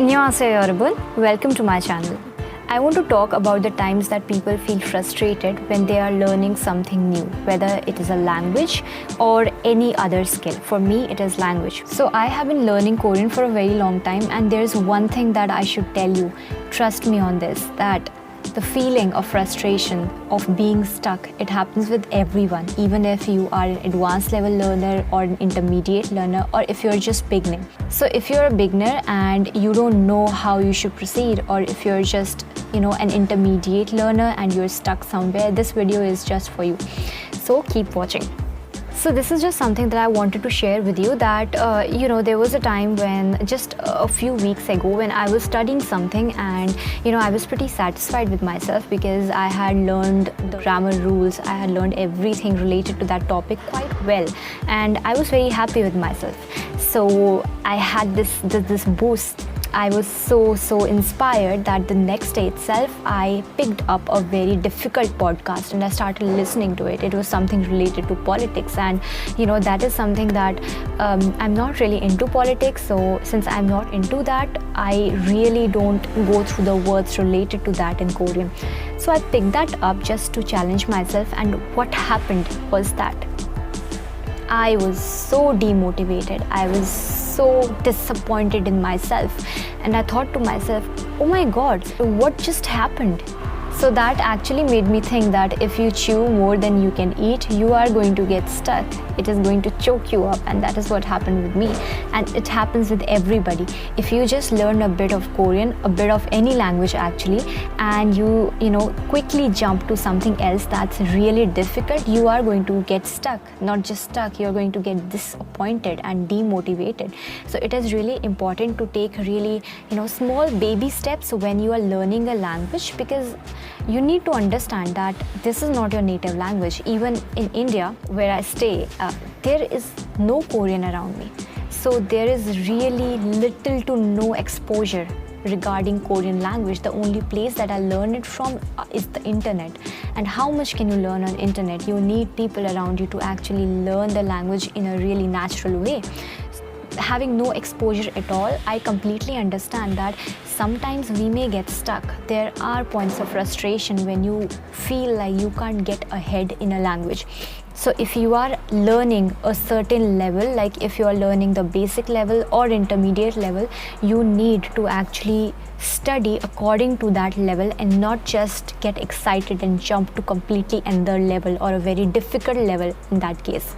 Annyeonghaseyo everyone, welcome to my channel. I want to talk about the times that people feel frustrated when they are learning something new, whether it is a language or any other skill. For me, it is language. So I have been learning Korean for a very long time, and there's one thing that I should tell you. Trust me on this, that the feeling of frustration, of being stuck, it happens with everyone, even if you are an advanced level learner or an intermediate learner, or if you're just beginning. So if you're a beginner and you don't know how you should proceed, or if you're just an intermediate learner and you're stuck somewhere, this video is just for you. So keep watching. So this is just something that I wanted to share with you, that there was a time when just a few weeks ago when I was studying something, and I was pretty satisfied with myself because I had learned the grammar rules, I had learned everything related to that topic quite well, and I was very happy with myself. So I had this boost. I was so inspired that the next day itself I picked up a very difficult podcast and I started listening to it. It was something related to politics, and that is something that I'm not really into politics. So since I'm not into that, I really don't go through the words related to that in Korean. So I picked that up just to challenge myself, and what happened was that I was so demotivated. I was so disappointed in myself, and I thought to myself, oh my god, what just happened? So that actually made me think that if you chew more than you can eat, you are going to get stuck. It is going to choke you up, and that is what happened with me. And it happens with everybody. If you just learn a bit of Korean, a bit of any language actually, and you quickly jump to something else that's really difficult, you are going to get stuck. Not just stuck, you're going to get disappointed and demotivated. So it is really important to take really small baby steps when you are learning a language, because you need to understand that this is not your native language. Even in India, where I stay, there is no Korean around me. So there is really little to no exposure regarding Korean language. The only place that I learn it from is the internet. And how much can you learn on internet? You need people around you to actually learn the language in a really natural way. Having no exposure at all, I completely understand that sometimes we may get stuck. There are points of frustration when you feel like you can't get ahead in a language. So if you are learning a certain level, like if you are learning the basic level or intermediate level, you need to actually study according to that level and not just get excited and jump to completely another level or a very difficult level in that case.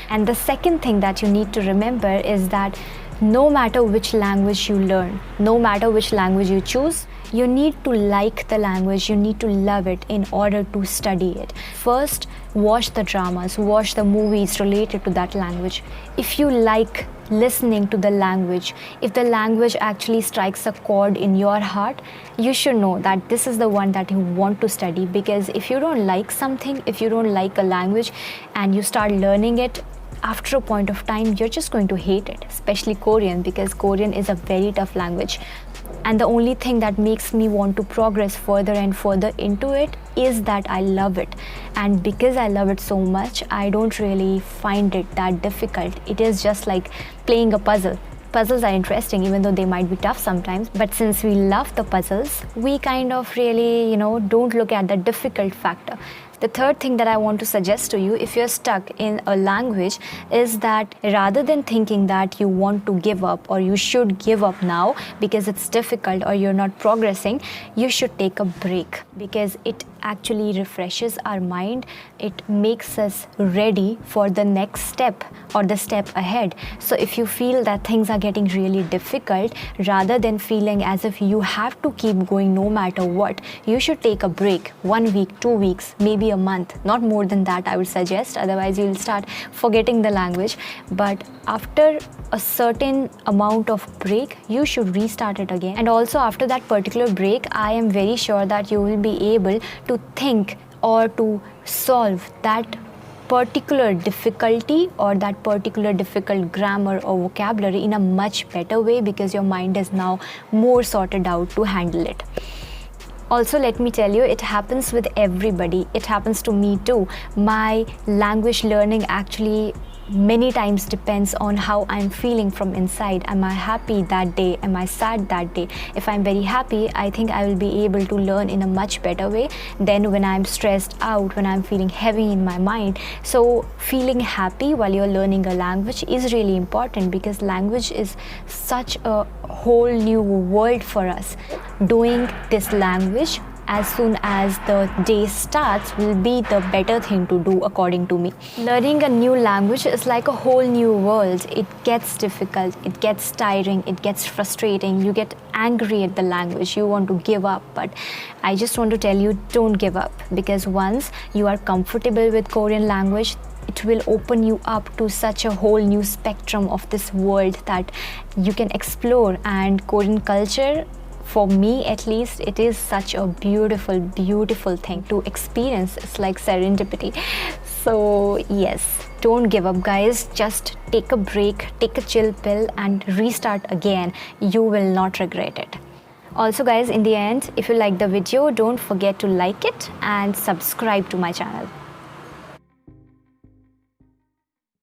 And the second thing that you need to remember is that no matter which language you learn, no matter which language you choose, you need to like the language, you need to love it in order to study it. First, watch the dramas, watch the movies related to that language. If you like listening to the language, if the language actually strikes a chord in your heart, you should know that this is the one that you want to study. Because if you don't like something, if you don't like a language and you start learning it, after a point of time, you're just going to hate it, especially Korean, because Korean is a very tough language. And the only thing that makes me want to progress further and further into it is that I love it. And because I love it so much, I don't really find it that difficult. It is just like playing a puzzle. Puzzles are interesting, even though they might be tough sometimes. But since we love the puzzles, we kind of really, don't look at the difficult factor. The third thing that I want to suggest to you, if you're stuck in a language, is that rather than thinking that you want to give up or you should give up now because it's difficult or you're not progressing, you should take a break, because it actually refreshes our mind. It makes us ready for the next step or the step ahead. So if you feel that things are getting really difficult, rather than feeling as if you have to keep going no matter what, you should take a break. 1 week, 2 weeks, maybe a month, not more than that I would suggest, otherwise you'll start forgetting the language. But after a certain amount of break, you should restart it again. And also after that particular break, I am very sure that you will be able to think or to solve that particular difficulty or that particular difficult grammar or vocabulary in a much better way, because your mind is now more sorted out to handle it. Also, let me tell you, it happens with everybody. It happens to me too. My language learning actually many times depends on how I'm feeling from inside. Am I happy that day? Am I sad that day? If I'm very happy, I think I will be able to learn in a much better way than when I'm stressed out, when I'm feeling heavy in my mind. So feeling happy while you're learning a language is really important, because language is such a whole new world for us. Doing this language as soon as the day starts will be the better thing to do, according to me. Learning a new language is like a whole new world. It gets difficult, it gets tiring, it gets frustrating, you get angry at the language, you want to give up. But I just want to tell you, don't give up, because once you are comfortable with Korean language, it will open you up to such a whole new spectrum of this world that you can explore. And Korean culture, for me at least, it is such a beautiful, beautiful thing to experience. It's like serendipity. So yes, don't give up, guys. Just take a break, take a chill pill and restart again. You will not regret it. Also guys, in the end, if you like the video, don't forget to like it and subscribe to my channel.